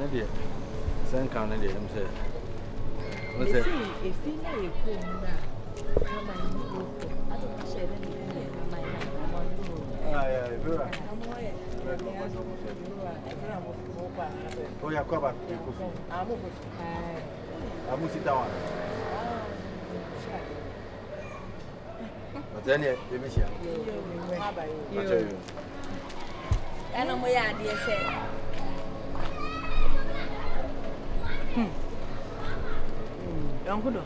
dear. Send counter there, I'm saying. What's If it? you know you come now, come and go. I don't share anything. Yeah, oh, yeah, come back. I'm going to sit down. But then, let me see. And I'm way out there, say. Uncle,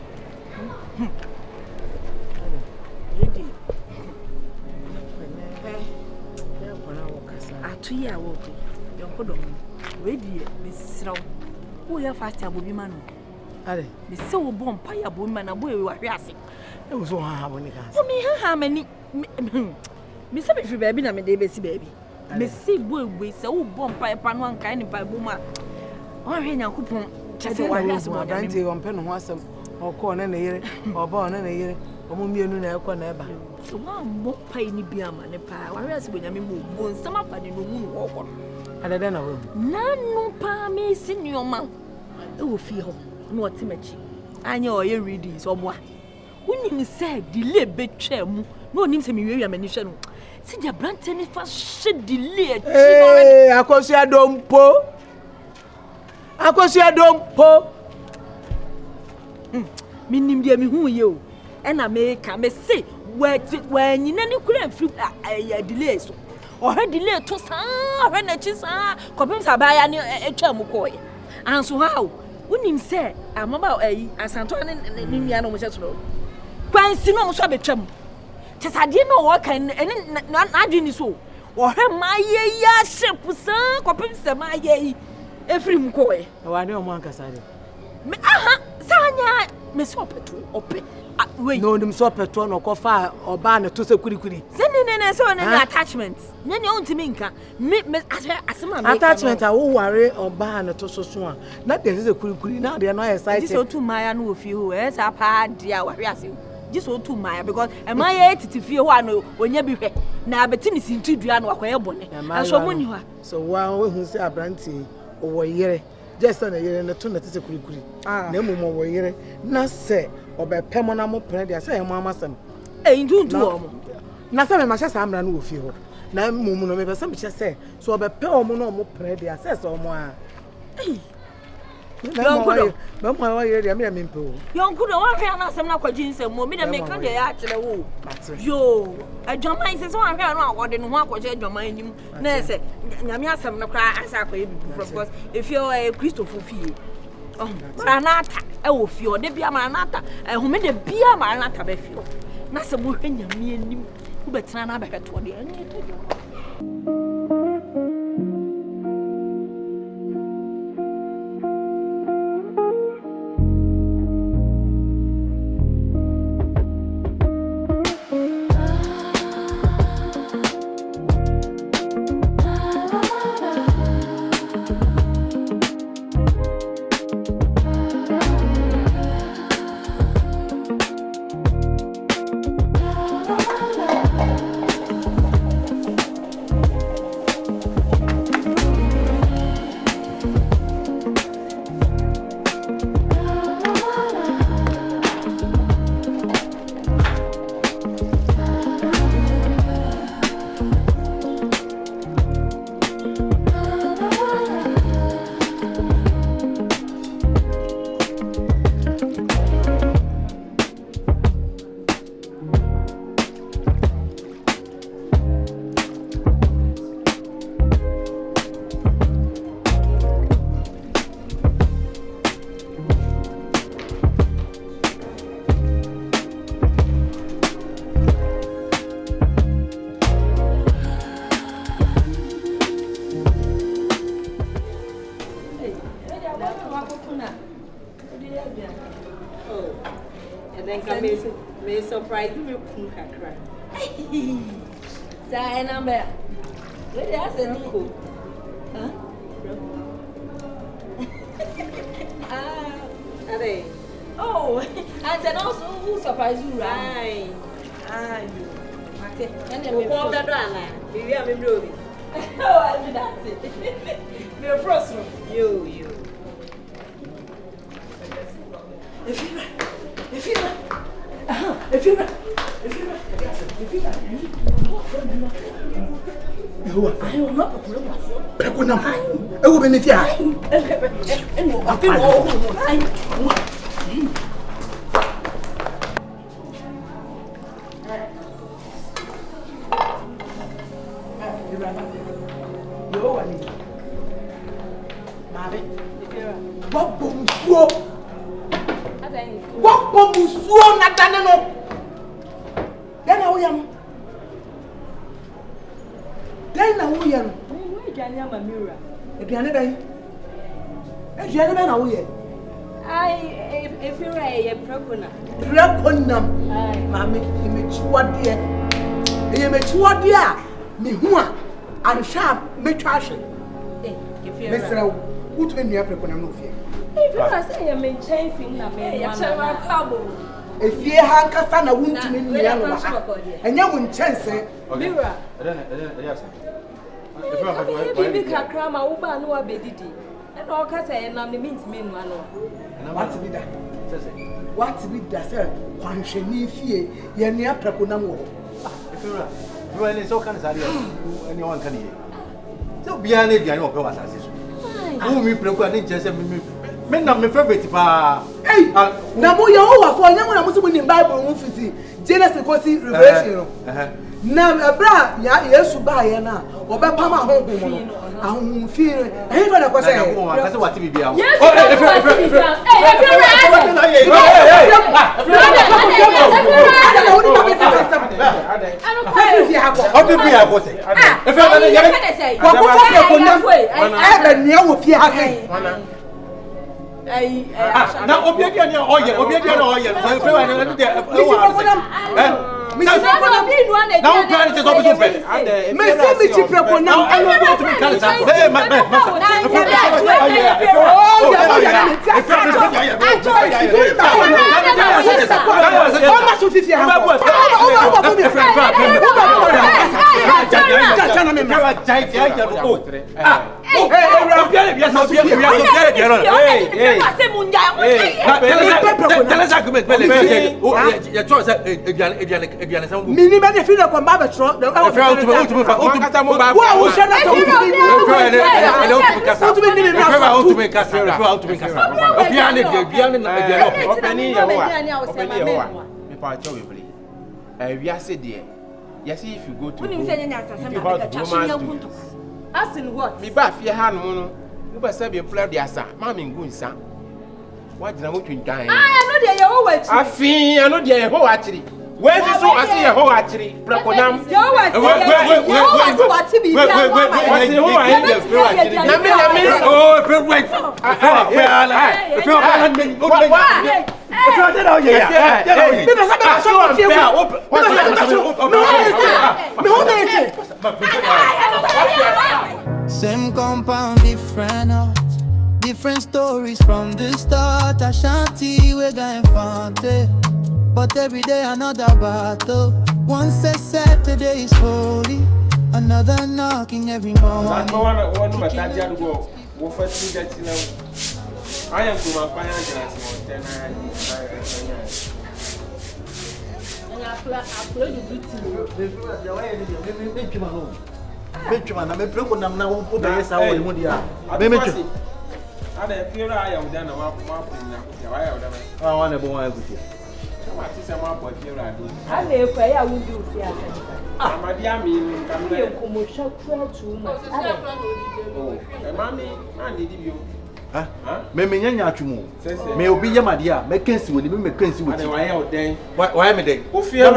lady. Atu ya woke. Yonkodo. Ready, Miss Row. Who ya fast ya bobi manu? Ale. Me se wo bom pa ya bobi mana boy we ahwe E wo so ha boni kan. O me ha mani. Me se be fi baby na me dey besi baby. Me se boy we se wo bom pa no anka ni pa bom a. O hwe Nyankopon chese wa hwe ase mo dante o mpe no ho asem. Oko na yere, oba na yere. Omo mienu na ekọ na eba. So wa mo pa ni bi ama ne pa. Wa hwe ase bo nyame mo bo nsam afa de no mu no wo Adada na wo. Nanu pa me sinioma. E wo fi ho. No otimachi. Anya o ye ready so boa. Wonim say delay betwa mu. No onim se me wiawia mani hwe no. Si dia brante ni fa hye delay achi no. Eh, akosu adompo. Akosu adompo. Minim dia mi hu ye o. E na me ka me say wa nyina ni kura mfiri ya delay so. Ohe delay to saa hwe na chi saa kopim sabaya ni etwa mu koye. Anso how wonim say amaba asanto ne nua no mo hyetro. Kwansi no mo so betwam. Chesade no wo kan na adwini so. Ohe maye ya shepu saa kopim samaye efiri mu koye. Wa ne o mo ankasa de. Me aha sanya me so petu ope. No nim so petu no ko fa oba na to se kurikuri. Ne so ne attachment. Ne ontimi nka. Me asema me. Attachment a wo ware oba na to so so a. Na de se kurikuri na de no excited. This otu maya no ofi ho. Sa pa dia wa hwe ase. This otu maya because e maya titifie ho ano onya bi hwe. Na abeti ni sintidua no akoye bone. Aso mo ni ho. So wa we hu se abranti wo yere. Just na yere na to na tese kurikuri. Na mumo wo yere. Na se obepem na mo pere dia se e mo amasem. Nduntu omo. Na se me ma hyesa amra no ofi ho. Na mumu no me pese me hyese so obepem omo no mo pere dia se se omo a. Yonkudo. Ba mo wa yere dia me me mpe o. Yonkudo wa hwe na asem na kwaji nsem mo me da me ka de ya akere wo. Yo, adwaman se so wa hwe no akode no ho akwaje adwaman nim. Na se nyame asem no kra asa akwaye bi because if you Christopher fie. Oh, Maranatha e wo fie o de bia Maranatha e home de bia Maranatha be fie. Na se mo hwe nyame anim wo betena na abehweto de anye to. May surprise you look at cry. Say number. Where is the Nico? Huh? Adjei. Oh, and then also who surprised you, right? Aye. Aye. And then we call the drama. We are maybe. I did that. You're frozen. You. If you what bomb sworn at Danano? Then I am. Then I am. Where Janama mirror? If you are never, if you are never away. If you're a procona. Draconum, Mammy, immature dear. Immature dear. Me who and sharp, me trash. If you're Mr. Who's been near Preconum? If you are saying I'm chasing a man, if you have Casana, won't to me, and you won't chance it. Mirror. Yes. Baby Crama, Uba, no abedidi. And all Cassa and the means men one. What's with that? What's with that, sir? One shiny fear, you're near Preconum. If you're any so kind of anyone can hear. So beyond it, I know go as who me prequel just men not my favorite pa. Hey, now you over for young one was in Bible 50. Genesis was revelation. Now a bra, yes, to buy now, or by Pama home. I won't fear. Even a question. That's what to be there. Now, obedience, yes, if you go to as in what? Me bath your hand, Mono. You must have your flood, dear son. Mammy, good son. What did I want to die? I know they are always. I feel I know they are whole actually. Where's the so I see a whole actually? Placonam. You always what to be. Same compound, different house, different stories from the start. Ashanti, we're going fancy, but every day another battle. One said today is holy, another knocking every morning. I am to my financial. Benjamin, I'm a program now. Put the S. I will do. I feel I am done. I want to go with you. I live where I would do. I'm a dear me. I'm too much. Mammy, I need you. Huh? Memenya chumu. Me obi ya madia, me kensi we me kensi we. Why me dey? Who fear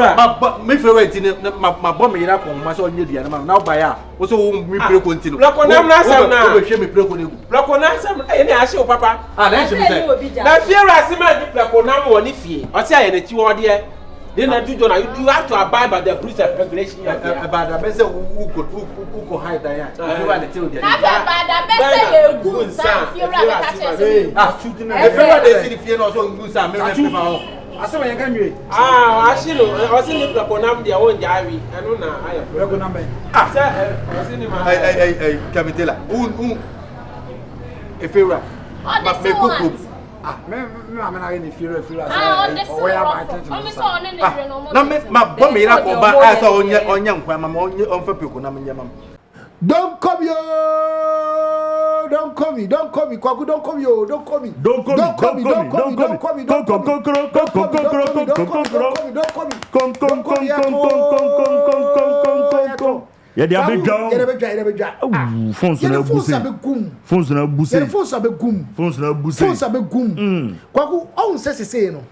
me fear we tin ma bom me yira kon ma so onye dua na na oba ya. Wo so me pray kontinu. Plakonam na sam na. Wo hwe me pray kon egu. Plakonam sam e na ahye o papa. Ah, na hwe me say. Na fear asima di plakonam wo ni fie. O se aye na ti wo de. Then I do you have to abide by the rules and regulations. About the best who hide there. You are the children. About the best good son. Ah, shooting. Everyone they see the fear also good son. Asema yanga nwe. Ashilo, osini plakonam dia won jawi. Anu na ayo. Plakonam. Osini ma. Kamitela. Efeura. Ma me kuku. Me amena ni Efeura. Ma bombe ira ko ba asa onye nkwa ma onfa plakonam nyama. Don't come yo. Don't call me. Kwaku, don't call me yo. Don't call me. Don't call me. Yeah, they are big down. Phones na gum. Kwaku, on say no.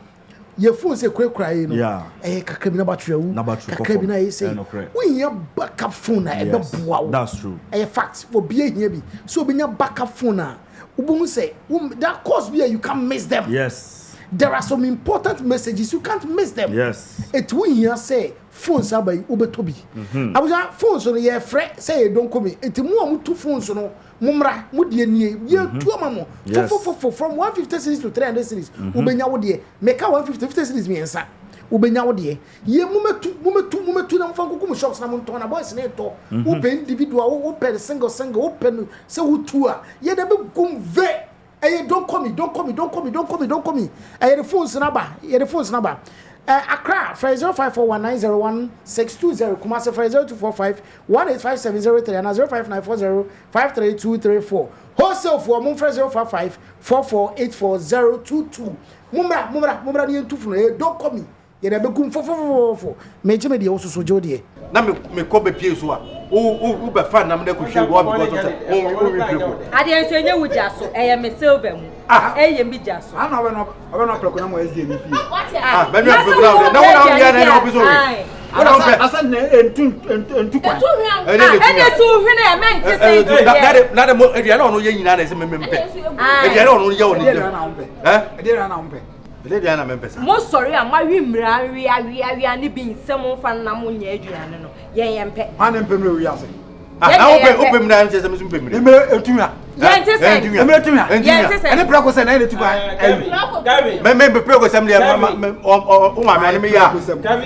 Your phone say cry no. Yeah. Kakra na battery wu. Kakra bi na say. We hear backup phone na ebe boa. That's true. Fact for be here bi. So be backup phone na. Ubun say that course be you can't miss them. Yes. There are some important messages you can't miss them. Yes. It we here say phones abai ubetobi. I was phones on your friend say don't come me. It mu two phones no. Mumra mudie nie ye two amamo from 150 series to 300 series ubenya wo de make 150 series miensa ubenya wo de ye mumetu na mfa nkuku shops na monto na boys na to ube individual wo per single wo pen se wo two a ye de be gum ve don't call me the phones number Accra, 0541901620, Kumasi 0245185703 and 0594053234. Wholesale for Mumfre 05544840022. Mumra ni entufu don't call me. Yena be kum fo. Mejime de oso sojo de. Na me ko be pie so a. O be fan na me de ko hwe wo because o replay. Ade enso enye wuja so eye me silver mu. Eye mi ja so. Ana we no plako na mo SD ni fie. Me no plako na wo na ya na obi so. Asa na entu kwa. Ene so hwe na me nti say. Na de mo edua na ono ye nyina na se me mpe. Edua na ono ye oni. Edua na ompe. Edua na mempe sa. Mo sorry am ma wi mra wi ni bi nsem fa na mo nya aduane no. Ye mpe. Ana mpe mre wi ase. Ope mra nche se me mpe mre. Emre etua. Ye se. Emre etua. Ene prako se na ene tuba. Me prako se mle o ma me me ya.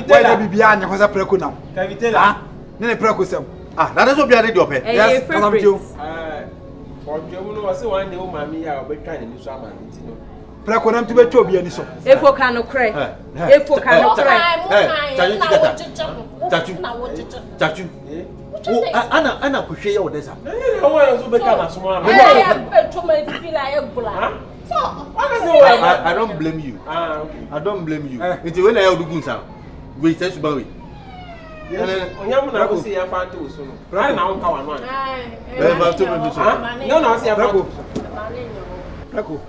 Why na bibia anya ko se prako na. Kavitela. Ne prako se. Na de so bia de ope. Yes, come to. For Jomu no say one day o ma me ya obetwa ne ni so ama nti no. Prako na mtu betwa obi ani so. Efo ka no kre. Chachu. Ana kuhwe ya odesa. O wa so beka na so ma. I don't blame you. Okay. I don't blame you. It's when I do gunsa. We say to bawe. Onyamu na ko se ya fante wo so no. Ana na won ka wa no an. No, se ya fante. Prako.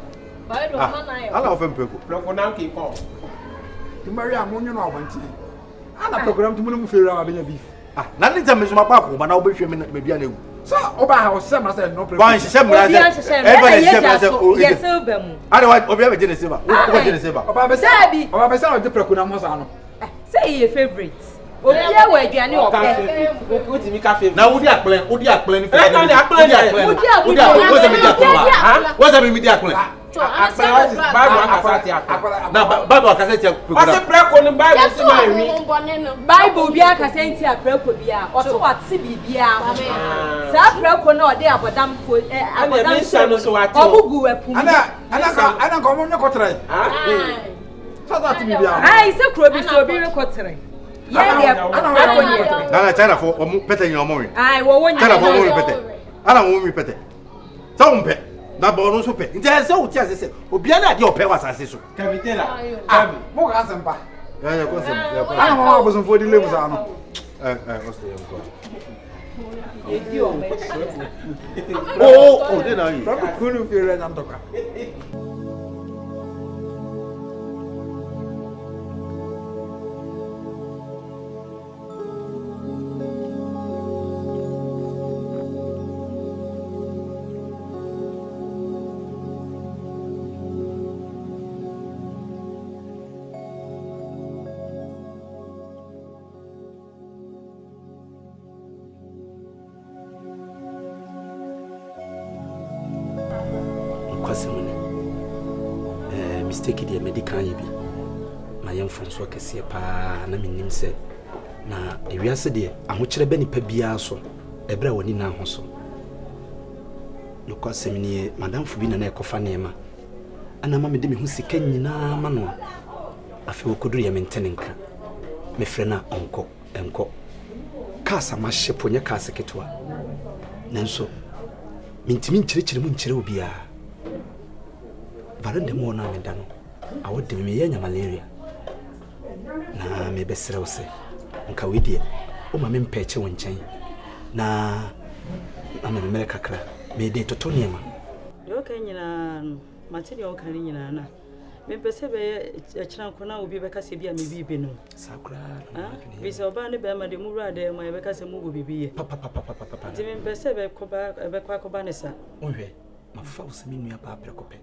Ala ofem prako. Prako na ke ko. Ti Maria mo nyu no abanti. Ana program ti mu fere abenya beef. Na nita me so mapako ba na obehwe me bia na egu. So oba ha o se ma se no prako. Ban se mra se. Yes silver mu. Ada wa obi abeje ne silver. O je ne silver. Oba be se o de prako na mo sa no. Say your favorite. Obi e wa aduane ope. O ti mi ka favorite. Na wodi akplen ni favorite. Na akplen. Wodi what's that me di akplen? Bible akasenti program. Ase preko no Bible se ma wi. Bible bi akasenti a preko bia. Oso wate bibia. Sa preko no de abodam fo abodam so. Obugu epum. Ana ko mo nyokotre. Sa that bibia. Ai se kro bi so bi rekotre. Ana China for pete nyo mo wi. Ai wo wonya. China for mo wi pete. Ana mo wi pete. Sa mo pe. Na bo no so pe. Nti se o ti ase se obia na de o pe wasase so. Kavitela. Mo ka sempa. Ya ko sem. Ana mo ma bo so fo di lebu sa no. O stay on go. Edi o me. Oh, de na yi. Prako kunu fere na ntoka. Mistake the medical yɛn fonso kɛseɛ pa na menim sɛ na ewiase de ahokyere bɛ nipa biara so ebra woni na ho so no kwasɛm nie madam fu bi na ekofa neema ana ma me de me hu sika nyinaa ma no afi wokodu ye mentenenka me frɛ na enko kasa ma hyepo nya kasa ketwa nanso mintimi nkyerɛkyerɛ mu nkyerɛ obia barande mo na me da no awode me yenya malaria na me besrɛ wo sɛ nka we die o ma me mpɛche wo nkyɛn na ama me mere kakra me de toto neema yo ka nyina materi o kan nyina na me pese be akira nkona obi be kase bia me bibi no sakura bi se oba ne be ma de muru ade ma be kase mu bibi ye papa di me pese be koba ne sa ohwe mafa wo se me nua pa prekope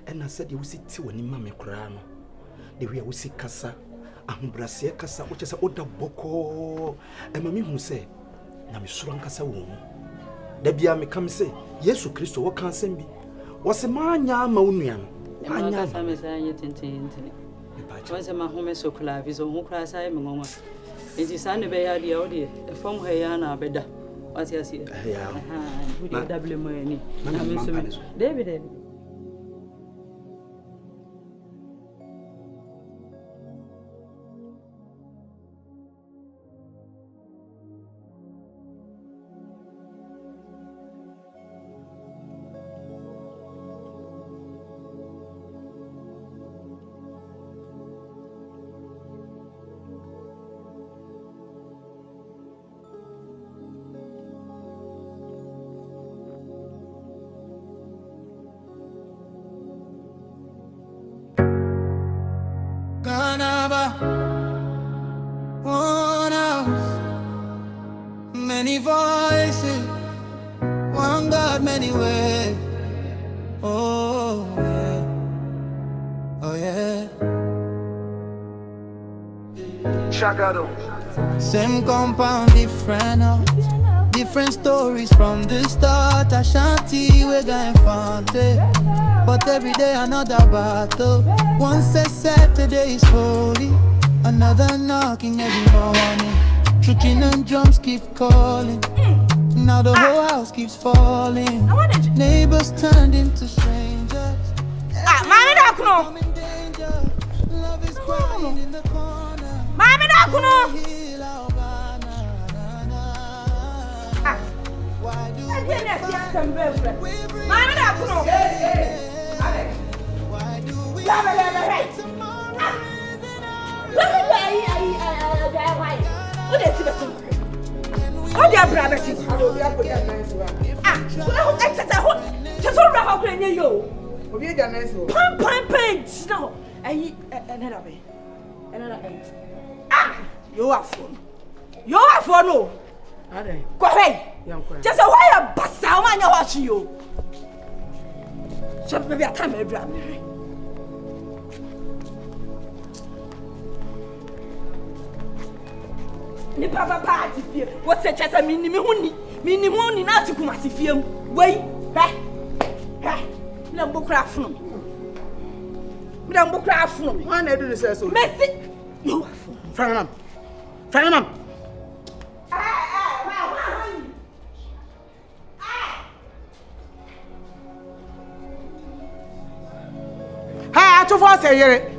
ena se de wo si ti woni ma me kura no de wi a wo si kasa ahumbrase kasa wo kyesa oda boko ema me hu se na me suro nkasa wo mu da bia me kam se Yesu Kristo wo kan sem bi wo se ma nya ma onua no anya sa me sa nya tintin wo se ma home so kula vi so hu kula sa me ngoma enti sa ne be ya de o de fam ha ya na beda wati asi ya hu de double mo ni na me so me David GHANABA, one house, many voices, one God, many ways. Oh yeah, oh yeah. Same compound, different house, different stories from the start. Ashanti, we're going fante. But every day another battle. One says Saturday is holy, another knocking every morning. Shooting and drums keep calling. Now the whole house keeps falling. Neighbors turned into strangers. I'm in danger. Love is crying in the corner. Why do we You are for no. Go away. Just a while, but someone you're watching you. So maybe a time every day. Ni papa party fear. What's it just a minimum not to come as if you wait. No book craft from. No book craft from. One I do this so. Messi. You are for. Fernam. Hey, to force a year.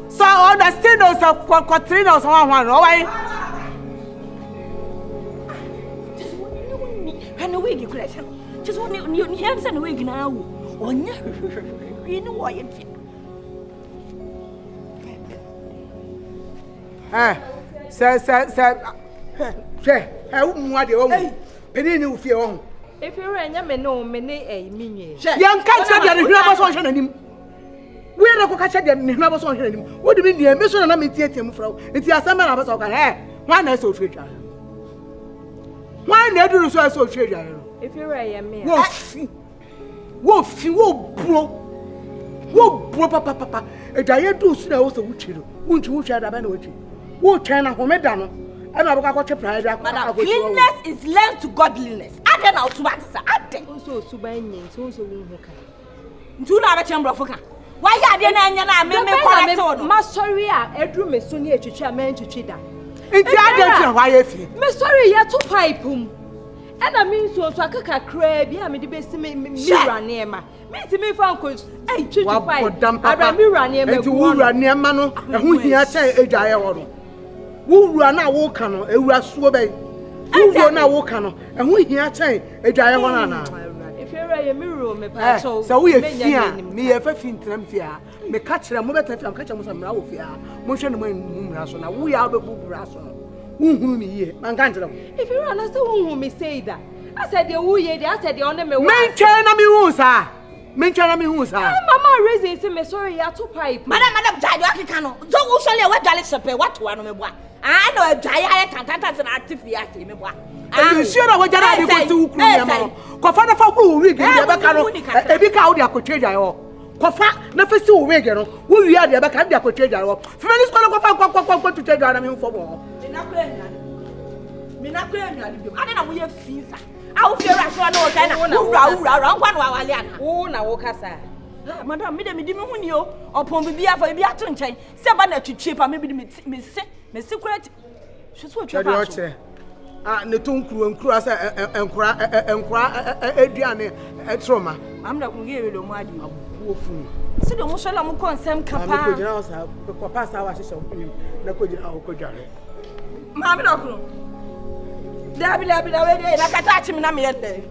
So all the students of Katrina one, all right? Just and a wig, just one you hands and a wig now. Oh, no, you know why you feel. If you ran your no many a minion. Young can't say that never saw him. We are not catching them, never saw him. What do you mean, the mission and I'm him from? It's your summer of us. One I saw trade. Why not do so trade? If you ran your man, Wolf, papa. A diet do soon also which you won't you share the benefit? Who turn a home dano? And I got a pride. Cleanliness is lent to godliness. ade na otuba tsa ade so suba nyen so wo hu ka ntu na ba chembro fuka wa ya ade na anya na me correct no ma sorry a edru me so ne etwetwe a me ntwetwe da nti ade ti wa ya fi me sorry ya to pipe mu ena me so akaka kra bi a me de besi me mirror ne ma me ti me fa nko ai twetwe pipe ara mirror ne ma nti wura ne ma no ehu hia chen edwaye ho no wura na wo ka no ewura suo be wura na wo ka no ehu hia chen edwaye ho na ifere ye mirror me pa so so we fia me ye fa fi ntram fia me ka kire mo beta fia me ka kire mo sa mra wo fia mo hwe no mo mra so na wo ya be bubura so no unhuru mi ye man kan tell if you run say unhuru me say that I said the wo ye I said the on me wa men tell na me hu sa mama reason say me sorry ya to pipe madam jai do akika no so wo so le wa dwale sepe what wa no me boa no jai ya tantanta na active ya me boa you sure na wo jara di ko si ukru me mo ko fa na fa ku wi ge be ka no e bi ka wo di akotwe jai ho ko fa na fa si wo wi ge no wo wi ya de be ka di akotwe jai ho femi so ko fa ko tu jai na me fo bo me na kura nnuane bi ade na wo ye finsa a wo fiera so na wo kai na wura nkwa no awale ana wo na wo kasa madam me de me di me huni o opon bibi afa bibi ato nchen se ba na twetwe pa me bi me se kura hwe so twetwe pa ne to nkuru asa enkura eduane etroma amda ku ge wele mu adi wo fu se de mo so la mo konsem kapa ko jina sa ko pasa wa hyehyɛ wo na ko jina ko dware maami na kunu dabi we de na kata achimi na me yete